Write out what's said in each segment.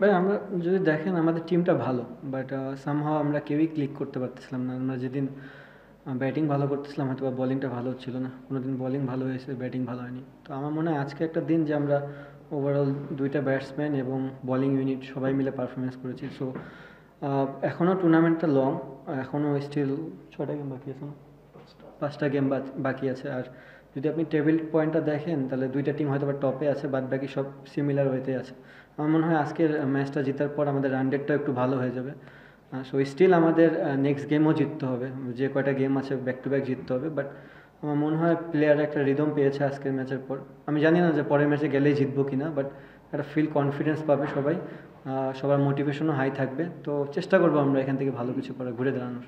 ভাই আমরা যদি দেখেন আমাদের টিমটা ভালো, বাট সামহাও আমরা কেউই ক্লিক করতে পারতেছিলাম না। আমরা যেদিন ব্যাটিং ভালো করতেছিলাম হয়তো বা বোলিংটা ভালো হচ্ছিল না, কোনো দিন বোলিং ভালো হয়েছে, ব্যাটিং ভালো হয়নি। তো আমার মনে হয় আজকে একটা দিন যে আমরা ওভারঅল দুইটা ব্যাটসম্যান এবং বোলিং ইউনিট সবাই মিলে পারফরমেন্স করেছি। সো এখনও টুর্নামেন্টটা লং, এখনও স্টিল 6টা গেম বাকি আছে না, 5টা গেম বাকি আছে। আর যদি আপনি টেবিল পয়েন্টটা দেখেন তাহলে দুইটা টিম হয়তো বা টপে আছে, বাদ বাকি সব সিমিলার ওয়েতে আছে। আমার মনে হয় আজকের ম্যাচটা জেতার পর আমাদের রান রেটটা একটু ভালো হয়ে যাবে। সো স্টিল আমাদের নেক্সট গেমও জিততে হবে, যে কয়টা গেম আছে ব্যাক টু ব্যাক জিততে হবে। বাট আমার মনে হয় প্লেয়ার একটা রিদম পেয়েছে আজকের ম্যাচের পর। আমি জানি না যে পরের ম্যাচে গেলেই জিতবো কিনা, বাট একটা ফিল কনফিডেন্স পাবে সবাই, সবার মোটিভেশনও হাই থাকবে। তো চেষ্টা করবো আমরা এখান থেকে ভালো কিছু করে ঘুরে দাঁড়ানোর।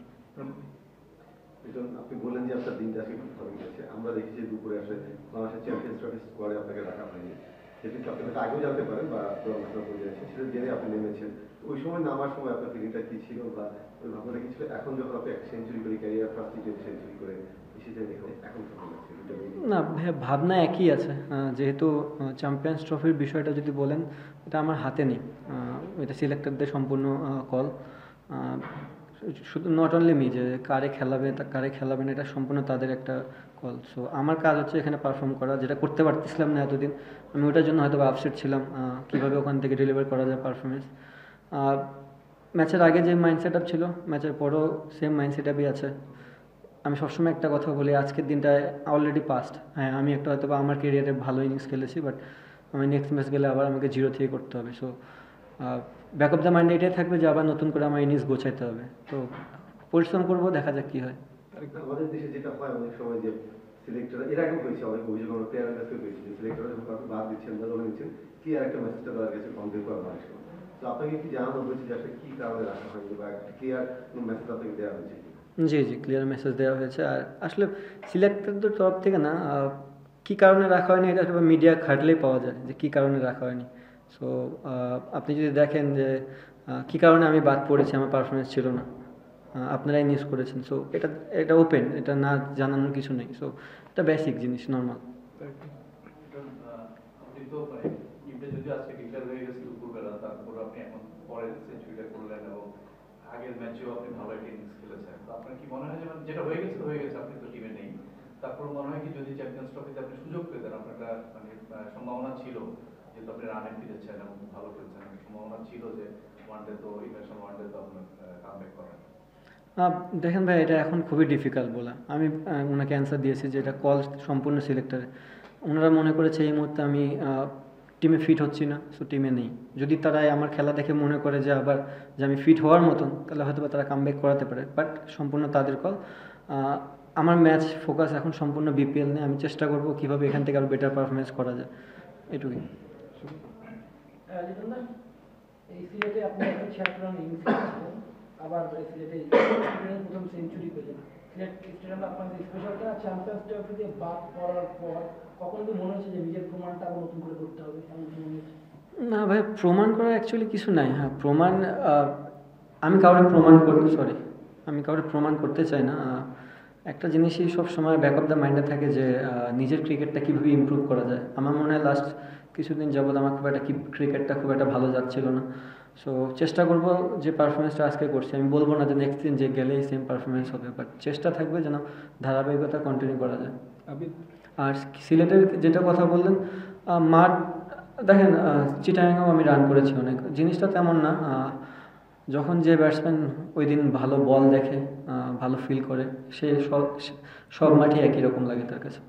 আপনি বললেন যে আপনার দিনটা আজকে খুব ভালো গেছে। আমরা দেখি যে দুপুরে আসলে বাংলাদেশের চ্যাম্পিয়ন্স ট্রফি স্কোয়াডে আপনাকে রাখা হয়নি, যেটি আপনি হয়তো আগেও জানতে পারেন বা সেটা জেনে আপনি নেমেছেন। ওই সময় নামার সময় আপনার ফিলিংটা কি ছিল বা ওই ভাবনাটা কি ছিল? এখন যখন আপনি একটা সেঞ্চুরি করে ক্যারিয়ার ফার্স্ট টি20 সেঞ্চুরি করে এসেছেন এখন কেমন লাগছে? না ভাবনা একই আছে। যেহেতু চ্যাম্পিয়ন্স ট্রফির বিষয়টা যদি বলেন, এটা আমার হাতে নেই, এটা সিলেক্টরদের সম্পূর্ণ কল। শুধু নট অনলি মি যে কারে খেলাবে কারে খেলাবে না, এটা সম্পূর্ণ তাদের একটা কল। সো আমার কাজ হচ্ছে এখানে পারফর্ম করা, যেটা করতে পারতেছিলাম না এতদিন। আমি ওটার জন্য হয়তো আপসেট ছিলাম, কীভাবে ওখান থেকে ডেলিভার করা যায় পারফরমেন্স। ম্যাচের আগে যে মাইন্ড সেট আপ ছিল, ম্যাচের পরও সেম মাইন্ড সেট আপই আছে। আমি সবসময় একটা কথা বলি, আজকের দিনটা অলরেডি পাস্ট। হ্যাঁ, আমি একটা হয়তো বা আমার কেরিয়ারে ভালো ইনিংস খেলেছি, বাট আমি নেক্সট ম্যাচ গেলে আবার আমাকে জিরো থেকে করতে হবে। So back of the mind এটাই থাকবে যে আবার নতুন করে আমার ইনিংস গোছাইতে হবে। তো পরিশ্রম করবো, দেখা যাক কী হয়। আমাদের দেশে যেটা হয় অনেক সময় যে সিলেক্টর এর আগেও হয়েছে, অনেক অভিযোগ আমরা প্লেয়ারের কাছে পেয়েছি যে সিলেক্টর যখন আপনি বাদ দিচ্ছেন বা ধরে নিচ্ছেন কি আর একটা মেসেজটা তাদের কাছে কনভে করা অনেক সময়। তো আপনাকে কি জানানো হয়েছে যে আসলে কী কারণে রাখা হয়নি বা ক্লিয়ার মেসেজ আপনাকে দেওয়া হয়েছে? জি জি, ক্লিয়ার মেসেজ দেওয়া হয়েছে। আর আসলে সিলেক্টরদের তরফ থেকে না, কী কারণে রাখা হয়নি এটা মিডিয়া ঘাটলেই পাওয়া যায় যে কী কারণে রাখা হয়নি। সো আপনি যদি দেখেন যে কী কারণে আমি বাদ পড়েছি, আমার পারফরমেন্স ছিল না, আপনারাই নিউজ করেছেন। সো এটা এটা ওপেন, এটা না জানানোর কিছু নেই। সো এটা বেসিক জিনিস, নর্মাল। আপনি তো মানে টিমটা যদি আজকে ডিক্লেয়ার হয়ে গেছে দুপুরবেলা, তারপর আপনি এখন পরের সেঞ্চুরিটা করলেন এবং আগের ম্যাচেও আপনি ভালো একটা ইনিংস খেলেছেন। তো আপনার কি মনে হয় যে যেটা হয়ে গেছে, আপনি তো টিমে নেই, তারপর মনে হয় কি যদি চ্যাম্পিয়ন্স ট্রফিতে আপনি সুযোগ পেতেন, আপনার একটা মানে সম্ভাবনা ছিল, যেহেতু আপনি রানে ফিরেছেন এবং ভালো খেলছেন, সম্ভাবনা ছিল যে ওয়ানডে তো ইন্টারন্যাশনাল ওয়ানডে তো আপনার কামব্যাক করেন? দেখেন ভাই, এটা এখন খুবই ডিফিকাল্ট বলা। আমি ওনাকে অ্যান্সার দিয়েছি যে এটা কল সম্পূর্ণ সিলেক্টরে। ওনারা মনে করেছে এই মুহূর্তে আমি টিমে ফিট হচ্ছি না, সো টিমে নেই। যদি তারা আমার খেলা দেখে মনে করে যে আবার যে আমি ফিট হওয়ার মতন, তাহলে হয়তো বা তারা কামব্যাক করাতে পারে, বাট সম্পূর্ণ তাদের কল। আমার ম্যাচ ফোকাস এখন সম্পূর্ণ বিপিএল নিয়ে। আমি চেষ্টা করব কীভাবে এখান থেকে আরও বেটার পারফরমেন্স করা যায়, এটুকুই। এই সিলেটে আপনি 76 রান ইনিংস খেলেছিলেন, আবার সিলেটে প্রথম সেঞ্চুরি পেলেন। সিলেট স্টেডিয়ামে আপনাদের স্পেশালটা চ্যাম্পিয়ন্স ট্রফিতে বাদ পড়ার পর কখন কি মনে হচ্ছে যে নিজের প্রমাণটা আবার নতুন করে করতে হবে, এমন কি মনে হচ্ছে? না ভাই, প্রমাণ করা অ্যাকচুয়ালি কিছু নাই। হ্যাঁ, প্রমাণ আমি কাউরে প্রমাণ করতে চাই না। একটা জিনিসই সব সময় ব্যাক অফ দ্য মাইন্ডে থাকে যে নিজের ক্রিকেটটা কীভাবে ইমপ্রুভ করা যায়। আমার মনে হয় লাস্ট কিছুদিন যাবৎ আমার ক্রিকেটটা খুব একটা ভালো যাচ্ছিল না। সো চেষ্টা করব যে পারফরমেন্সটা আজকে করছি, আমি বলবো না যে নেক্সট দিন যে গেলেই সেম পারফরমেন্স হবে, বাট চেষ্টা থাকবে যেন ধারাবাহিকতা কন্টিনিউ করা যায়। আর সিলেটের যেটা কথা বললেন, মাঠ দেখেন, চিটাগাংয়েও আমি রান করেছি অনেক। জিনিসটা তেমন না, যখন যে ব্যাটসম্যান ওই দিন ভালো বল দেখে, ভালো ফিল করে, সে সব মাঠে একই রকম লাগে তার কাছে।